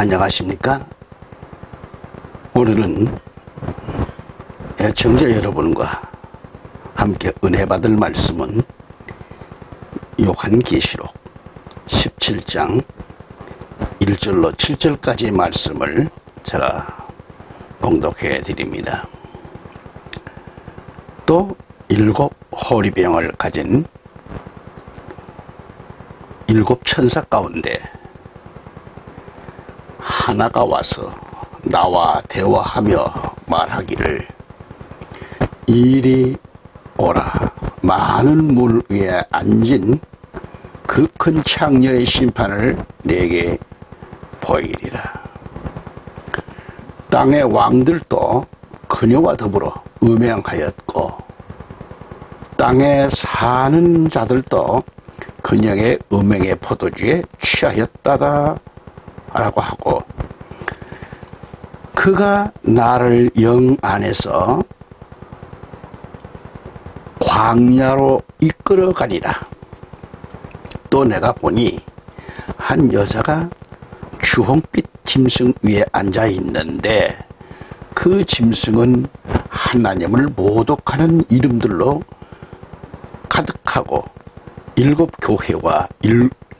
안녕하십니까? 오늘은 애청자 여러분과 함께 은혜 받을 말씀은 요한계시록 17장 1절로 7절까지의 말씀을 제가 봉독해 드립니다. 또 7 호리병을 가진 7 천사 가운데 하나가 와서 나와 대화하며 말하기를, 이리 오라. 많은 물 위에 앉은 그 큰 창녀의 심판을 내게 보이리라. 땅의 왕들도 그녀와 더불어 음행하였고 땅에 사는 자들도 그녀의 음행의 포도주에 취하였다다 라고 하고, 그가 나를 영 안에서 광야로 이끌어 가니라. 또 내가 보니 한 여자가 주홍빛 짐승 위에 앉아 있는데, 그 짐승은 하나님을 모독하는 이름들로 가득하고 7 교회와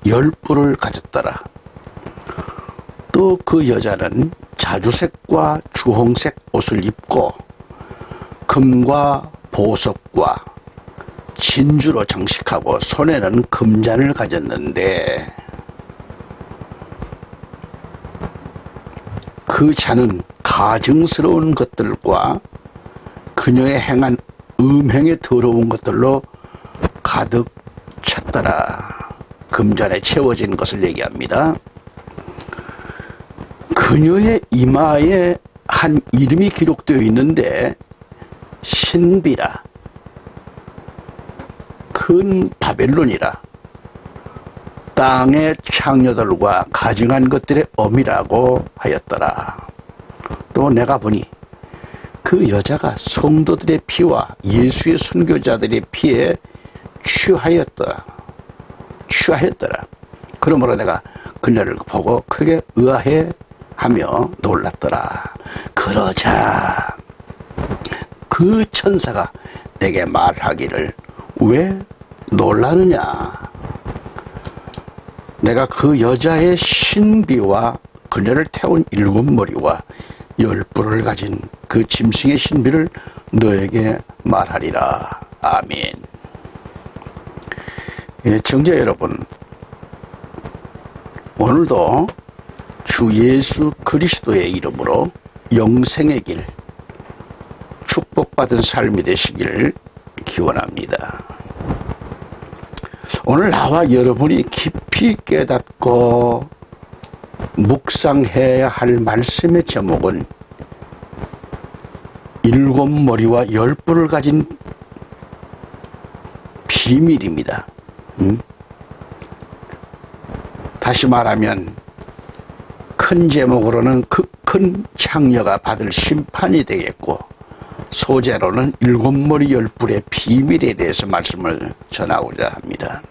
10 뿔을 가졌더라. 또 그 여자는 자주색과 주홍색 옷을 입고 금과 보석과 진주로 장식하고 손에는 금잔을 가졌는데, 그 잔은 가증스러운 것들과 그녀의 행한 음행에 더러운 것들로 가득 찼더라. 금잔에 채워진 것을 얘기합니다. 그녀의 이마에 한 이름이 기록되어 있는데, 신비라, 큰 바벨론이라, 땅의 창녀들과 가증한 것들의 어미라고 하였더라. 또 내가 보니 그 여자가 성도들의 피와 예수의 순교자들의 피에 취하였더라. 그러므로 내가 그녀를 보고 크게 의아해 하며 놀랐더라. 그러자 그 천사가 내게 말하기를, 왜 놀라느냐? 내가 그 여자의 신비와 그녀를 태운 7 머리와 10 뿔을 가진 그 짐승의 신비를 너에게 말하리라. 아멘. 청자 여러분, 오늘도 주 예수 그리스도의 이름으로 영생의 길, 축복받은 삶이 되시길 기원합니다. 오늘 나와 여러분이 깊이 깨닫고 묵상해야 할 말씀의 제목은 7 머리와 10 뿔을 가진 비밀입니다. 다시 말하면 큰 제목으로는 그 큰 창녀가 받을 심판이 되겠고, 소재로는 7 머리 10 뿔의 비밀에 대해서 말씀을 전하고자 합니다.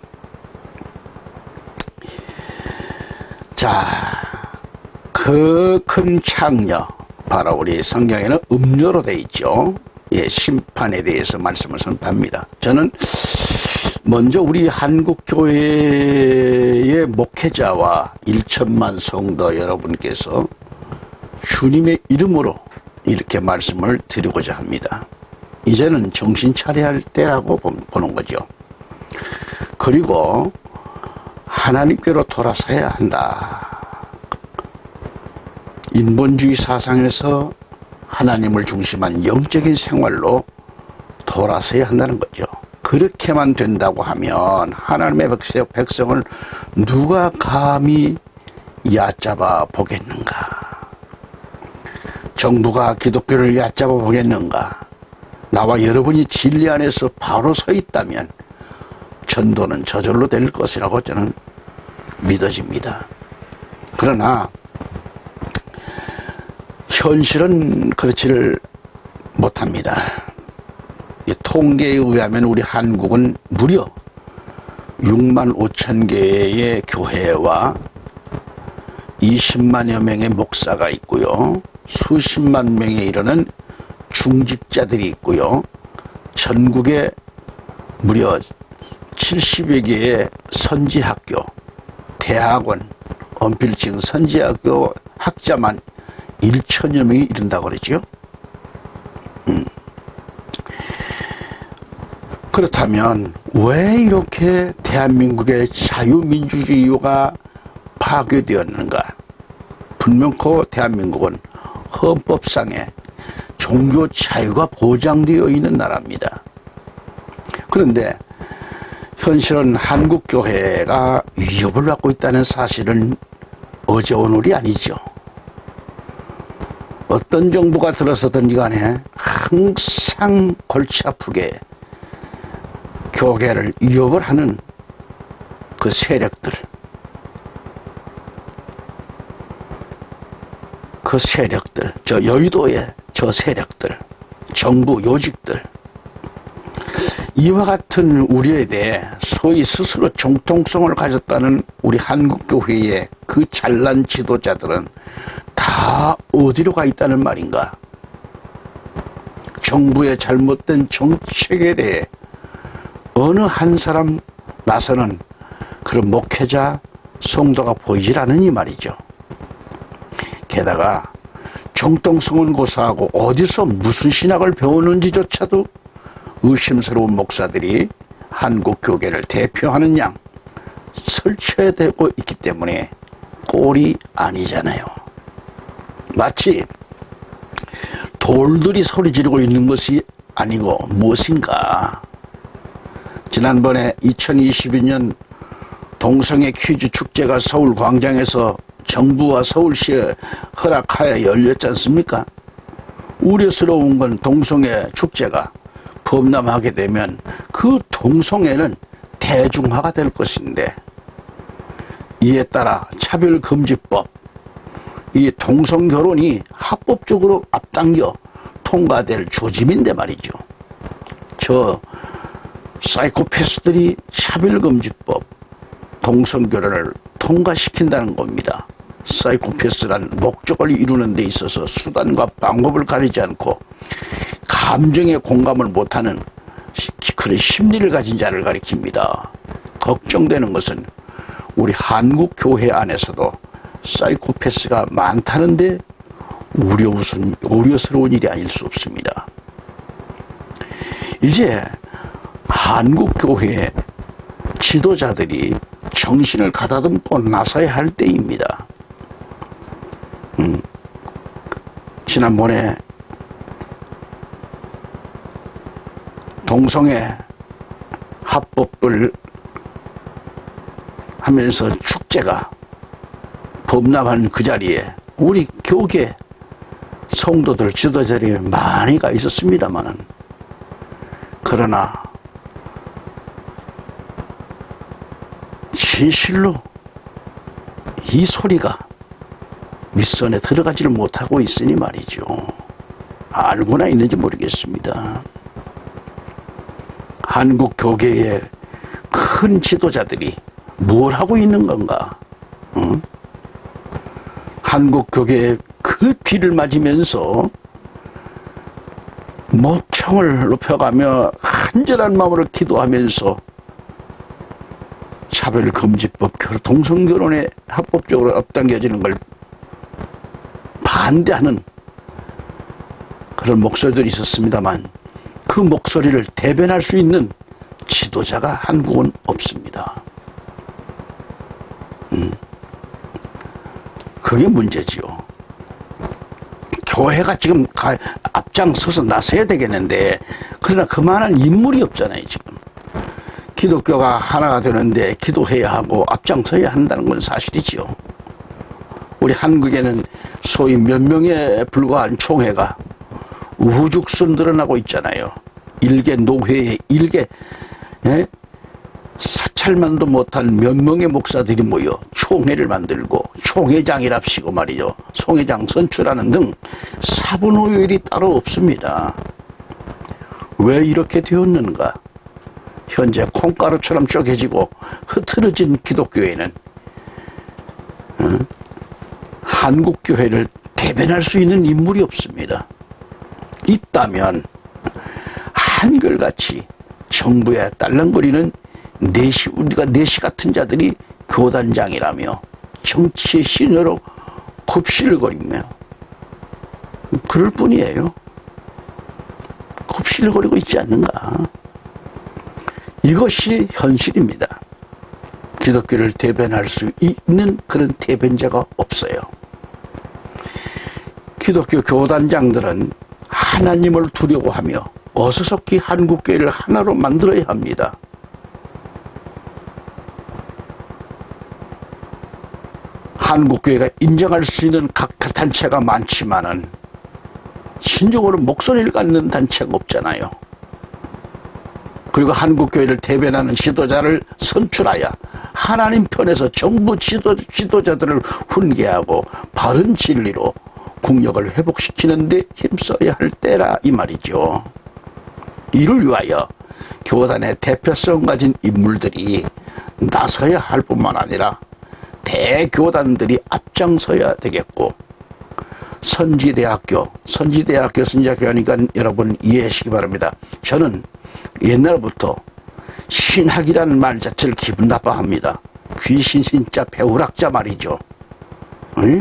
자, 그 큰 창녀, 바로 우리 성경에는 음료로 되어 있죠. 예, 심판에 대해서 말씀을 선포합니다. 저는 먼저 우리 한국교회의 목회자와 1천만 성도 여러분께서 주님의 이름으로 이렇게 말씀을 드리고자 합니다. 이제는 정신 차려야 할 때라고 보는 거죠. 그리고 하나님께로 돌아서야 한다. 인본주의 사상에서 하나님을 중심한 영적인 생활로 돌아서야 한다는 거죠. 그렇게만 된다고 하면 하나님의 백성을 누가 감히 얕잡아 보겠는가? 정부가 기독교를 얕잡아 보겠는가? 나와 여러분이 진리 안에서 바로 서 있다면 전도는 저절로 될 것이라고 저는 믿어집니다. 그러나 현실은 그렇지를 못합니다. 통계에 의하면 우리 한국은 무려 6만 5천 개의 교회와 20만여 명의 목사가 있고요. 수십만 명에 이르는 중직자들이 있고요. 전국에 무려 70여 개의 선지학교, 대학원, 언필칭 선지학교 학자만 1천여 명이 이른다고 그러죠. 그렇다면 왜 이렇게 대한민국의 자유민주주의가 파괴되었는가? 분명코 대한민국은 헌법상에 종교 자유가 보장되어 있는 나라입니다. 그런데 현실은 한국교회가 위협을 받고 있다는 사실은 어제 오늘이 아니죠. 어떤 정부가 들어서든지 간에 항상 골치 아프게 교계를 위협을 하는 그 세력들, 저 여의도의 저 세력들, 정부 요직들, 이와 같은 우리에 대해 소위 스스로 정통성을 가졌다는 우리 한국교회의 그 잘난 지도자들은 다 어디로 가 있다는 말인가? 정부의 잘못된 정책에 대해 어느 한 사람 나서는 그런 목회자, 성도가 보이질 않으니 말이죠. 게다가 정통성은 고사하고 어디서 무슨 신학을 배우는지조차도 의심스러운 목사들이 한국 교계를 대표하는 양 설치되고 있기 때문에 꼴이 아니잖아요. 마치 돌들이 소리 지르고 있는 것이 아니고 무엇인가. 지난번에 2022년 동성애 퀴즈 축제가 서울 광장에서 정부와 서울시에 허락하에 열렸지 않습니까? 우려스러운 건 동성애 축제가 범람하게 되면 그 동성애는 대중화가 될 것인데, 이에 따라 차별금지법, 이 동성결혼이 합법적으로 앞당겨 통과될 조짐인데 말이죠. 저 사이코패스들이 차별금지법, 동성결혼을 통과시킨다는 겁니다. 사이코패스란 목적을 이루는 데 있어서 수단과 방법을 가리지 않고 감정에 공감을 못하는 그런 심리를 가진 자를 가리킵니다. 걱정되는 것은 우리 한국 교회 안에서도 사이코패스가 많다는데 우려스러운 일이 아닐 수 없습니다. 이제 한국 교회의 지도자들이 정신을 가다듬고 나서야 할 때입니다. 지난번에 동성애 합법을 하면서 축제가 범람한 그 자리에 우리 교계 성도들 지도자들이 많이 가 있었습니다만은, 그러나 진실로 이 소리가 윗선에 들어가지를 못하고 있으니 말이죠. 알고나 있는지 모르겠습니다. 한국 교계의 큰 지도자들이 뭘 하고 있는 건가? 한국 교계의 그 뒤를 맞으면서 목청을 높여가며 간절한 마음으로 기도하면서 차별금지법, 동성결혼에 합법적으로 앞당겨지는 걸 반대하는 그런 목소리들이 있었습니다만, 그 목소리를 대변할 수 있는 지도자가 한국은 없습니다. 그게 문제지요. 교회가 지금 앞장서서 나서야 되겠는데, 그러나 그만한 인물이 없잖아요, 지금. 기독교가 하나가 되는데 기도해야 하고 앞장서야 한다는 건 사실이지요. 우리 한국에는 소위 몇 명에 불과한 총회가 우후죽순 드러나고 있잖아요. 일개 노회에 사찰만도 못한 몇 명의 목사들이 모여 총회를 만들고 총회장이랍시고 말이죠. 총회장 선출하는 등 사분오율이 따로 없습니다. 왜 이렇게 되었는가? 현재 콩가루처럼 쪼개지고 흐트러진 기독교회는 한국교회를 대변할 수 있는 인물이 없습니다. 있다면 한결같이 정부에 딸랑거리는 우리가 내시 같은 자들이 교단장이라며 정치의 신여로 굽실거리며 그럴 뿐이에요. 굽실거리고 있지 않는가. 이것이 현실입니다. 기독교를 대변할 수 있는 그런 대변자가 없어요. 기독교 교단장들은 하나님을 두려워하며 어서속히 한국교회를 하나로 만들어야 합니다. 한국교회가 인정할 수 있는 각 단체가 많지만은 진정으로 목소리를 갖는 단체가 없잖아요. 그리고 한국교회를 대변하는 지도자를 선출하여 하나님 편에서 정부 지도자들을 훈계하고 바른 진리로 국력을 회복시키는 데 힘써야 할 때라 이 말이죠. 이를 위하여 교단의 대표성 가진 인물들이 나서야 할 뿐만 아니라 대교단들이 앞장서야 되겠고, 선지대학교 선지학교 하니까 여러분 이해하시기 바랍니다. 저는 옛날부터 신학이라는 말 자체를 기분 나빠합니다. 귀신 신자 배우락자 말이죠. 응?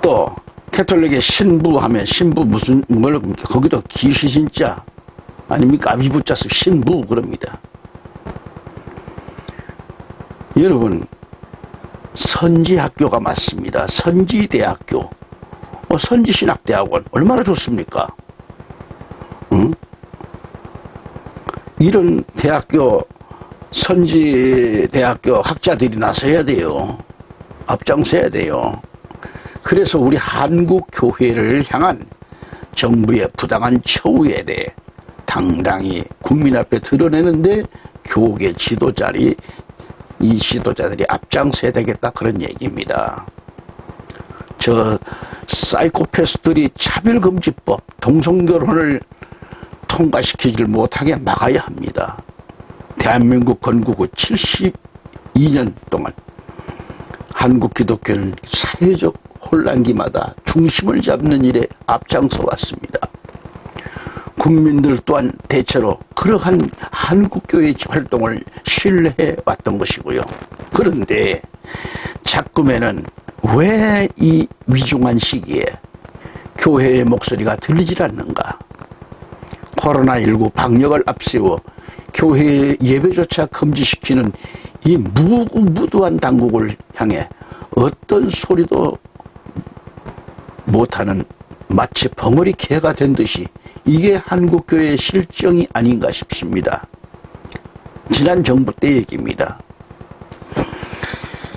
또 캐톨릭의 신부 하면 신부 무슨 뭘 거기도 귀신 신자 아닙니까? 아비 붙자서 신부 그럽니다. 여러분 선지학교가 맞습니다. 선지대학교, 선지신학대학원 얼마나 좋습니까? 응? 이런 대학교, 선지대학교 학자들이 나서야 돼요. 앞장서야 돼요. 그래서 우리 한국교회를 향한 정부의 부당한 처우에 대해 당당히 국민 앞에 드러내는데 교계 이 지도자들이 앞장서야 되겠다 그런 얘기입니다. 저 사이코패스들이 차별금지법, 동성결혼을 통과시키질 못하게 막아야 합니다. 대한민국 건국 후 72년 동안 한국 기독교는 사회적 혼란기마다 중심을 잡는 일에 앞장서 왔습니다. 국민들 또한 대체로 그러한 한국교회의 활동을 신뢰해 왔던 것이고요. 그런데 자꾸에는 왜 이 위중한 시기에 교회의 목소리가 들리질 않는가? 코로나19 방역을 앞세워 교회의 예배조차 금지시키는 이 무구무두한 당국을 향해 어떤 소리도 못하는 마치 벙어리 개가 된 듯이 이게 한국교회의 실정이 아닌가 싶습니다. 지난 정부 때 얘기입니다.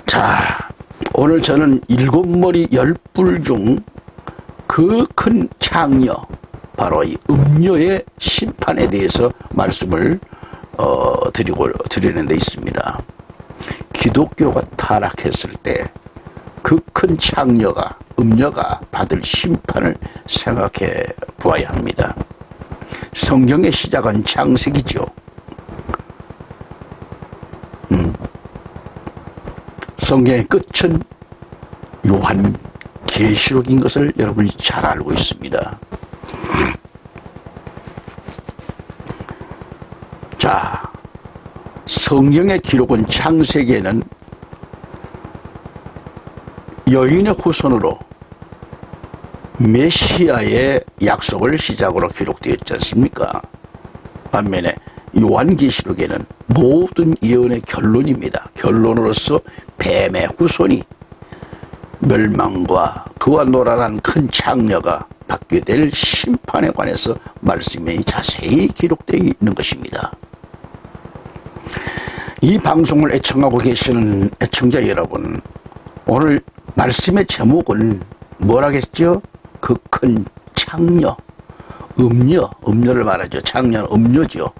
자, 오늘 저는 7머리 10뿔 중 그 큰 창녀, 바로 이 음녀의 심판에 대해서 말씀을 드리는 데 있습니다. 기독교가 타락했을 때 그 큰 창녀가, 음녀가 받을 심판을 생각해 보아야 합니다. 성경의 시작은 창세기죠. 성경의 끝은 요한 계시록인 것을 여러분이 잘 알고 있습니다. 자, 성경의 기록은 창세기에는 여인의 후손으로 메시아의 약속을 시작으로 기록되었지 않습니까? 반면에 요한계시록에는 모든 예언의 결론입니다. 결론으로서 뱀의 후손이 멸망과 그와 노란한 큰 창녀가 받게 될 심판에 관해서 말씀이 자세히 기록되어 있는 것입니다. 이 방송을 애청하고 계시는 애청자 여러분, 오늘 말씀의 제목은 뭐라겠죠? 그 큰 창녀, 음녀를 말하죠. 창녀는 음녀죠.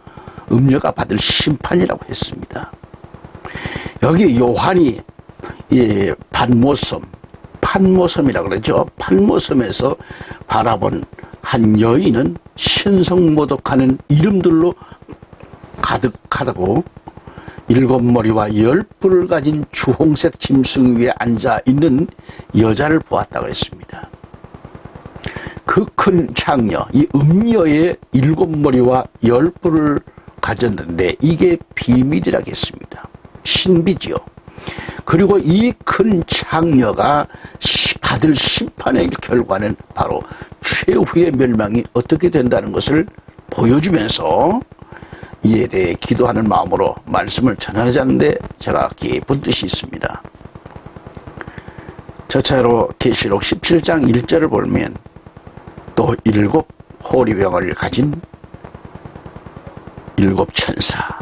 음녀가 받을 심판이라고 했습니다. 여기 요한이 판모섬이라고 그러죠. 판모섬에서 바라본 한 여인은 신성모독하는 이름들로 가득하다고 일곱 머리와 열 뿔을 가진 주홍색 짐승 위에 앉아 있는 여자를 보았다 그랬습니다. 그 큰 창녀, 이 음녀의 일곱 머리와 열 뿔을 가졌는데 이게 비밀이라겠습니다. 신비지요. 그리고 이 큰 창녀가 받을 심판의 결과는 바로 최후의 멸망이 어떻게 된다는 것을 보여주면서 이에 대해 기도하는 마음으로 말씀을 전하자는데 제가 깊은 뜻이 있습니다. 저차로 계시록 17장 1절을 보면 또 일곱 호리병을 가진 일곱 천사,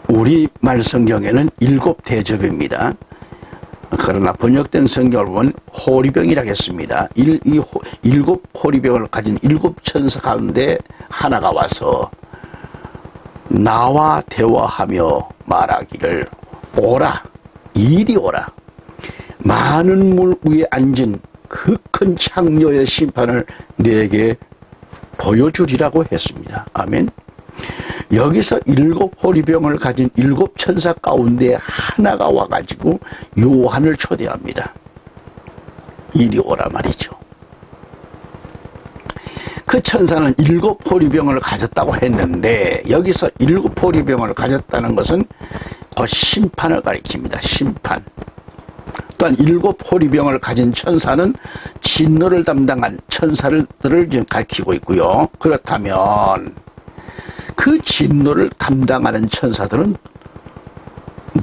우리말 성경에는 일곱 대접입니다. 그러나 번역된 성경을 보면 호리병이라고 했습니다. 일곱 호리병을 가진 일곱 천사 가운데 하나가 와서 나와 대화하며 말하기를 오라, 이리 오라. 많은 물 위에 앉은 그 큰 창녀의 심판을 내게 보여주리라고 했습니다. 아멘. 여기서 일곱 호리병을 가진 일곱 천사 가운데 하나가 와가지고 요한을 초대합니다. 이리 오라 말이죠. 그 천사는 일곱 호리병을 가졌다고 했는데 여기서 일곱 호리병을 가졌다는 것은 곧 심판을 가리킵니다. 심판. 또한 일곱 호리병을 가진 천사는 진노를 담당한 천사들을 지금 가리키고 있고요. 그렇다면 그 진노를 담당하는 천사들은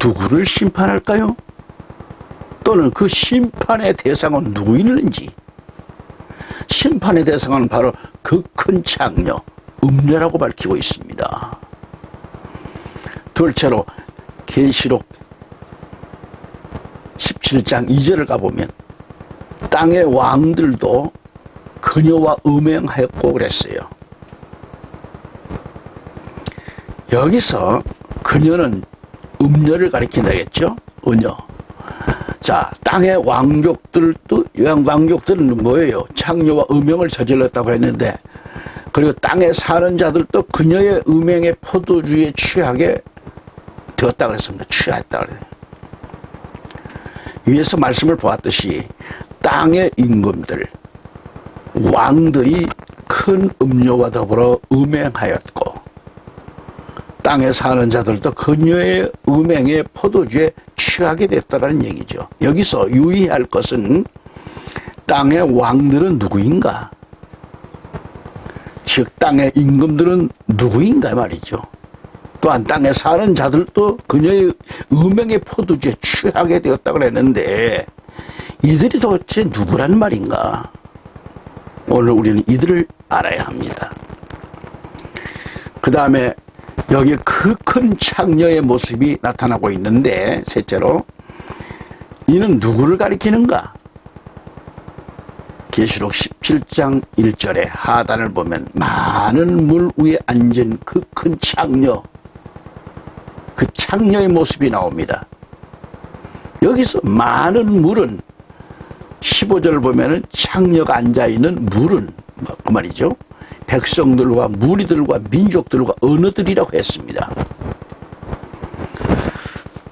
누구를 심판할까요? 또는 그 심판의 대상은 누구이는지. 심판의 대상은 바로 그 큰 창녀, 음녀라고 밝히고 있습니다. 둘째로 계시록 17장 2절을 가보면 땅의 왕들도 그녀와 음행하였고 그랬어요. 여기서 그녀는 음녀를 가리킨다겠죠? 은녀. 자, 땅의 왕족들은 뭐예요? 창녀와 음행을 저질렀다고 했는데, 그리고 땅에 사는 자들도 그녀의 음행의 포도주에 취하게 되었다 그랬습니다. 취했다 그래요. 위에서 말씀을 보았듯이 땅의 임금들, 왕들이 큰 음료와 더불어 음행하였고 땅에 사는 자들도 그녀의 음행의 포도주에 취하게 됐다는 얘기죠. 여기서 유의할 것은 땅의 왕들은 누구인가? 즉 땅의 임금들은 누구인가 말이죠. 또한 땅에 사는 자들도 그녀의 음행의 포도주에 취하게 되었다고 그랬는데 이들이 도대체 누구란 말인가? 오늘 우리는 이들을 알아야 합니다. 그 다음에 여기 그 큰 창녀의 모습이 나타나고 있는데 셋째로 이는 누구를 가리키는가? 계시록 17장 1절에 하단을 보면 많은 물 위에 앉은 그 큰 창녀, 그 창녀의 모습이 나옵니다. 여기서 많은 물은 15절 보면은 창녀가 앉아있는 물은 그 말이죠. 백성들과 무리들과 민족들과 언어들이라고 했습니다.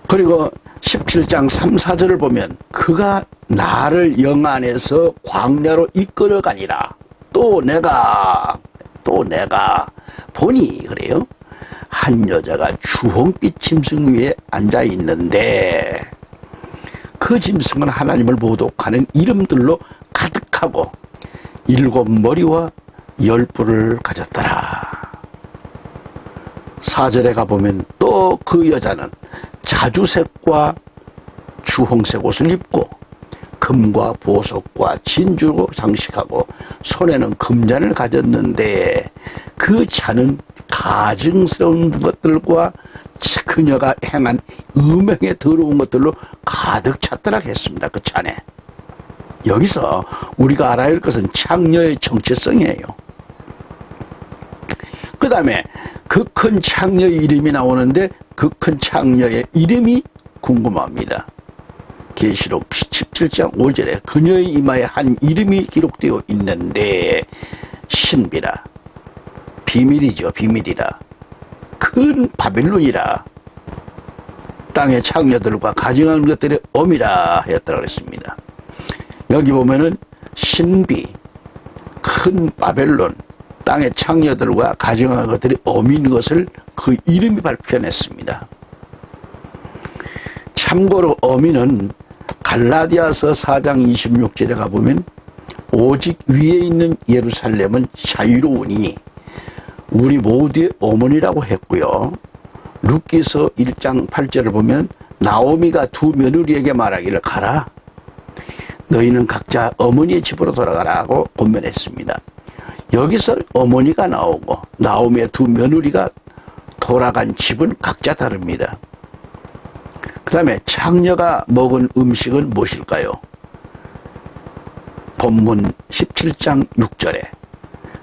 그리고 17장 3, 4절을 보면 그가 나를 영안에서 광야로 이끌어가니라. 또 내가 보니 그래요. 한 여자가 주홍빛 짐승 위에 앉아 있는데 그 짐승은 하나님을 모독하는 이름들로 가득하고 일곱 머리와 열 뿔을 가졌더라. 4절에 가보면 또 그 여자는 자주색과 주홍색 옷을 입고 금과 보석과 진주로 장식하고 손에는 금잔을 가졌는데 그 잔은 가증스러운 것들과 그녀가 행한 음행에 더러운 것들로 가득 찼더라 했습니다. 그 잔에. 여기서 우리가 알아야 할 것은 창녀의 정체성이에요. 그 다음에 그 큰 창녀의 이름이 나오는데 그 큰 창녀의 이름이 궁금합니다. 계시록 17장 5절에 그녀의 이마에 한 이름이 기록되어 있는데 신비라, 비밀이죠. 비밀이라. 그 큰 바빌론이라 땅의 창녀들과 가증한 것들의 엄이라 하였다고 그랬습니다. 여기 보면은 신비, 큰 바벨론, 땅의 창녀들과 가증한 것들이 엄인 것을 그 이름이 발표했습니다. 참고로 어미는 갈라디아서 4장 26절에 가보면 오직 위에 있는 예루살렘은 자유로우니 우리 모두의 어머니라고 했고요. 룻기서 1장 8절을 보면 나오미가 두 며느리에게 말하기를 가라. 너희는 각자 어머니의 집으로 돌아가라고 권면했습니다. 여기서 어머니가 나오고 나오미의 두 며느리가 돌아간 집은 각자 다릅니다. 그 다음에 창녀가 먹은 음식은 무엇일까요? 본문 17장 6절에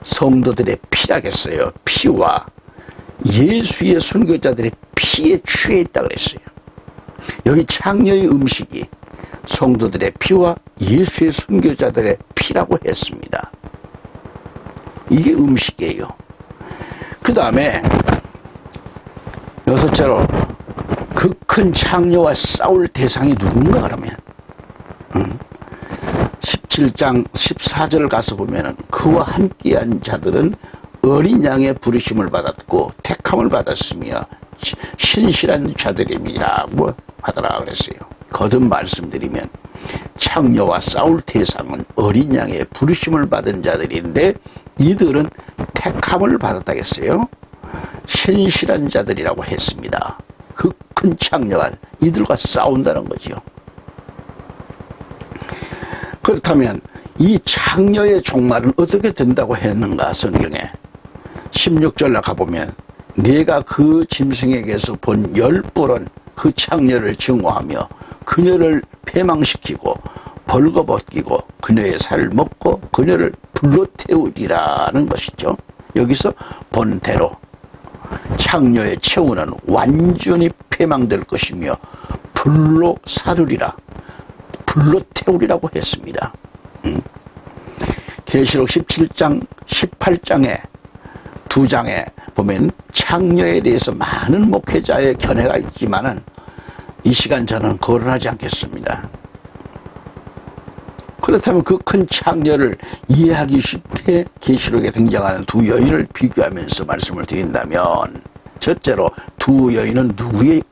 성도들의 피라겠어요. 피와 예수의 순교자들의 피에 취해 있다고 그랬어요. 여기 창녀의 음식이 성도들의 피와 예수의 순교자들의 피라고 했습니다. 이게 음식이에요. 그 다음에 여섯째로 그 큰 창녀와 싸울 대상이 누군가 그러면 17장 14절을 가서 보면 그와 함께한 자들은 어린 양의 부르심을 받았고 택함을 받았으며 신실한 자들임이라고 하더라 그랬어요. 거듭 말씀드리면 창녀와 싸울 대상은 어린 양의 부르심을 받은 자들인데 이들은 택함을 받았다겠어요. 신실한 자들이라고 했습니다. 그 큰 창녀가 이들과 싸운다는 거죠. 그렇다면 이 창녀의 종말은 어떻게 된다고 했는가 성경에 16절에 가보면 내가 그 짐승에게서 본 열불은 그 창녀를 증오하며 그녀를 패망시키고 벌거벗기고 그녀의 살을 먹고 그녀를 불로 태우리라는 것이죠. 여기서 본대로 창녀의 최후는 완전히 패망될 것이며 불로 사르리라, 불로 태우리라고 했습니다. 계시록 17장 18장에 두 장에 보면 창녀에 대해서 많은 목회자의 견해가 있지만은 이 시간 저는 거론하지 않겠습니다. 그렇다면 그 큰 창녀를 이해하기 쉽게 계시록에 등장하는 두 여인을 비교하면서 말씀을 드린다면 첫째로 두 여인은 누구의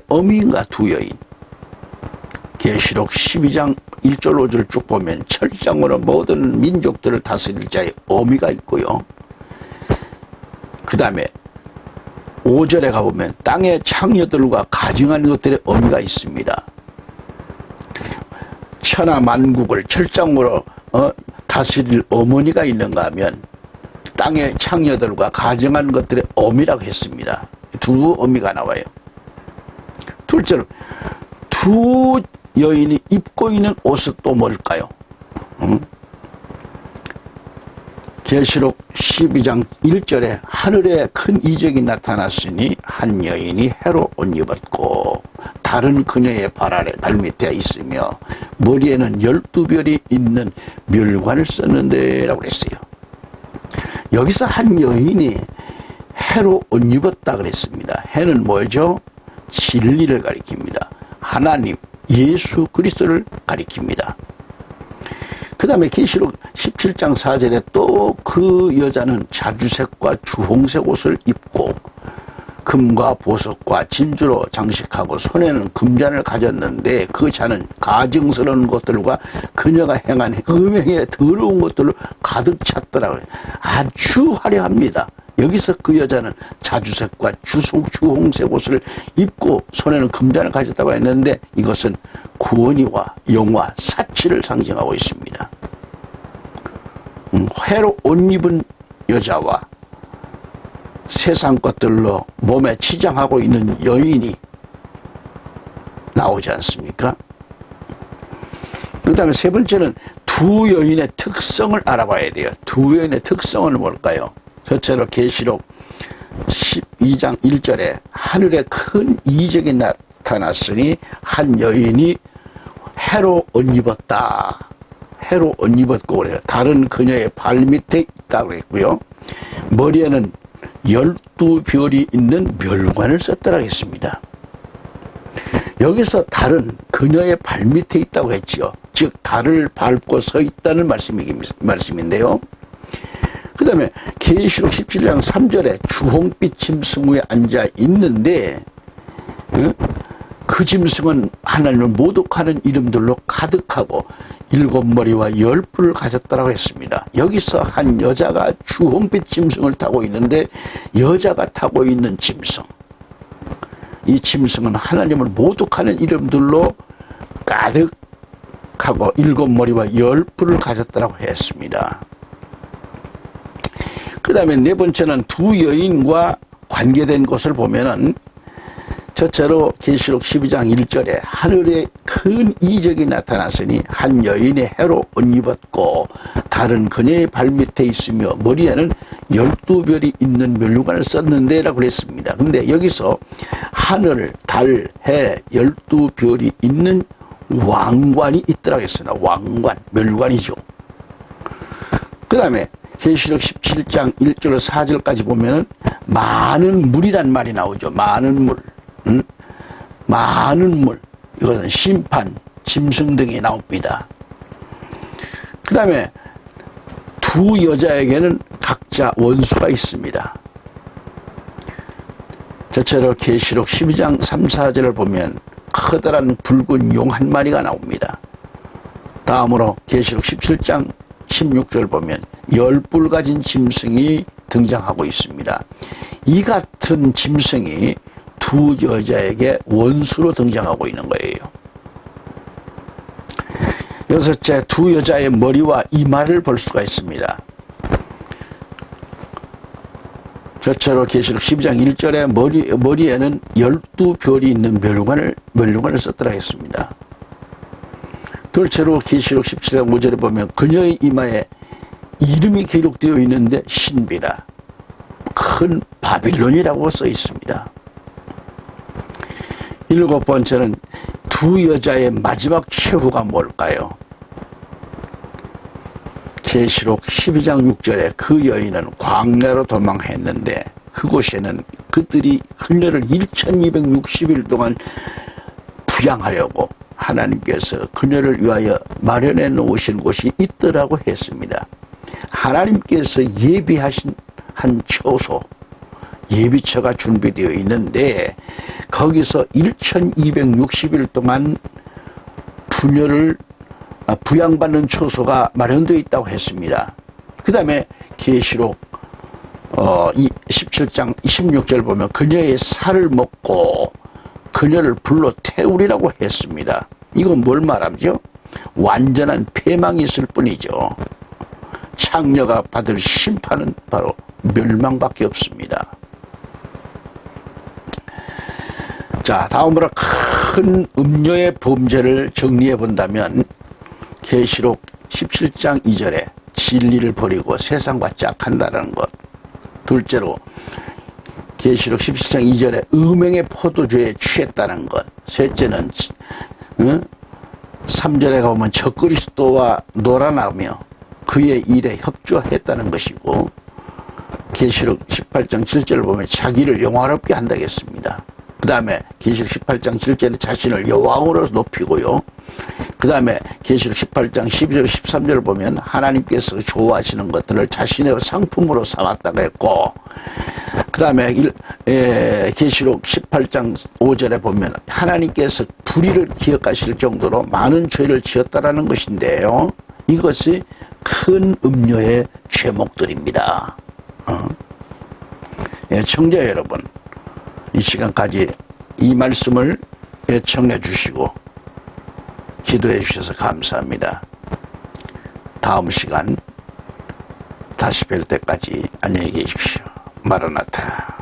어미인가 두 여인. 계시록 12장 1절 5절 쭉 보면 철장으로 모든 민족들을 다스릴 자의 어미가 있고요. 그 다음에 5절에 가보면 땅의 창녀들과 가증한 것들의 어미가 있습니다. 천하 만국을 철장으로 다스릴 어머니가 있는가 하면 땅의 창녀들과 가증한 것들의 어미라고 했습니다. 두 어미가 나와요. 둘째로 두 여인이 입고 있는 옷은 또 뭘까요? 계시록 12장 1절에 하늘에 큰 이적이 나타났으니 한 여인이 해로 옷 입었고 다른 그녀의 발 아래 발밑에 있으며 머리에는 12별이 있는 멸관을 썼는데 라고 그랬어요. 여기서 한 여인이 해로 옷 입었다 그랬습니다. 해는 뭐죠? 진리를 가리킵니다. 하나님 예수 그리스도를 가리킵니다. 그 다음에 계시록 17장 4절에 또 그 여자는 자주색과 주홍색 옷을 입고 금과 보석과 진주로 장식하고 손에는 금잔을 가졌는데 그 잔은 가증스러운 것들과 그녀가 행한 음행의 더러운 것들로 가득 찼더라고요. 아주 화려합니다. 여기서 그 여자는 자주색과 주홍색 옷을 입고 손에는 금잔을 가졌다고 했는데 이것은 구원이와 영화, 사치를 상징하고 있습니다. 회로 옷 입은 여자와 세상 것들로 몸에 치장하고 있는 여인이 나오지 않습니까? 그 다음에 세 번째는 두 여인의 특성을 알아봐야 돼요. 두 여인의 특성은 뭘까요? 첫째로 계시록 12장 1절에 하늘에 큰 이적이 나타났으니 한 여인이 해로 옷 입었다. 해로 옷 입었고 그래요. 다른 그녀의 발밑에 있다고 그랬고요. 머리에는 12별이 있는 멸관을 썼다고 했습니다. 여기서 달은 그녀의 발밑에 있다고 했지요. 즉 달을 밟고 서 있다는 말씀인데요. 그 다음에 계시록 17장 3절에 주홍빛 짐승 위에 앉아 있는데 그 짐승은 하나님을 모독하는 이름들로 가득하고 7머리와 10뿔을 가졌다고 했습니다. 여기서 한 여자가 주홍빛 짐승을 타고 있는데 여자가 타고 있는 짐승, 이 짐승은 하나님을 모독하는 이름들로 가득하고 7머리와 10뿔을 가졌다고 했습니다. 그 다음에 네 번째는 두 여인과 관계된 것을 보면은 첫째로 계시록 12장 1절에 하늘에 큰 이적이 나타났으니 한 여인의 해로 옷 입었고 달은 그녀의 발밑에 있으며 머리에는 12별이 있는 멸관을 썼는데 라고 그랬습니다. 근데 여기서 하늘, 달, 해 12별이 있는 왕관이 있더라고 했습니다. 왕관, 멸관이죠. 그 다음에 계시록 17장 1절 4절까지 보면은 많은 물이란 말이 나오죠. 많은 물. 많은 물, 이것은 심판, 짐승 등이 나옵니다. 그 다음에 두 여자에게는 각자 원수가 있습니다. 저처럼 계시록 12장 3, 4절을 보면 커다란 붉은 용 한 마리가 나옵니다. 다음으로 계시록 17장 16절 보면 10뿔 가진 짐승이 등장하고 있습니다. 이 같은 짐승이 두 여자에게 원수로 등장하고 있는 거예요. 여섯째, 두 여자의 머리와 이마를 볼 수가 있습니다. 저처럼 계시록 12장 1절에 머리에는 12별이 있는 멸관을 썼더라 했습니다. 둘째로 계시록 17장 5절에 보면 그녀의 이마에 이름이 기록되어 있는데 신비라 큰 바빌론이라고 써 있습니다. 일곱 번째는 두 여자의 마지막 최후가 뭘까요? 계시록 12장 6절에 그 여인은 광야로 도망했는데 그곳에는 그들이 그녀를 1260일 동안 부양하려고 하나님께서 그녀를 위하여 마련해 놓으신 곳이 있더라고 했습니다. 하나님께서 예비하신 한 처소, 예비처가 준비되어 있는데 거기서 1260일 동안 부녀를 부양받는 처소가 마련되어 있다고 했습니다. 그 다음에 계시록 17장 26절 보면 그녀의 살을 먹고 그녀를 불러 태우리라고 했습니다. 이건 뭘 말하죠? 완전한 패망이 있을 뿐이죠. 창녀가 받을 심판은 바로 멸망밖에 없습니다. 자, 다음으로 큰 음녀의 범죄를 정리해 본다면 계시록 17장 2절에 진리를 버리고 세상과 짝한다는 것. 둘째로 계시록 17장 2절에 음행의 포도주에 취했다는 것. 셋째는 3절에 가보면 적그리스도와 놀아나며 그의 일에 협조했다는 것이고 계시록 18장 7절을 보면 자기를 영화롭게 한다겠습니다. 그 다음에 계시록 18장 7절에 자신을 여왕으로 높이고요. 그 다음에 계시록 18장 12절 13절을 보면 하나님께서 좋아하시는 것들을 자신의 상품으로 삼았다고 했고 그 다음에 계시록 18장 5절에 보면 하나님께서 불의를 기억하실 정도로 많은 죄를 지었다라는 것인데요. 이것이 큰 음녀의 죄목들입니다. 청자 여러분, 이 시간까지 이 말씀을 애청해 주시고 기도해 주셔서 감사합니다. 다음 시간 다시 뵐 때까지 안녕히 계십시오. 마라나타.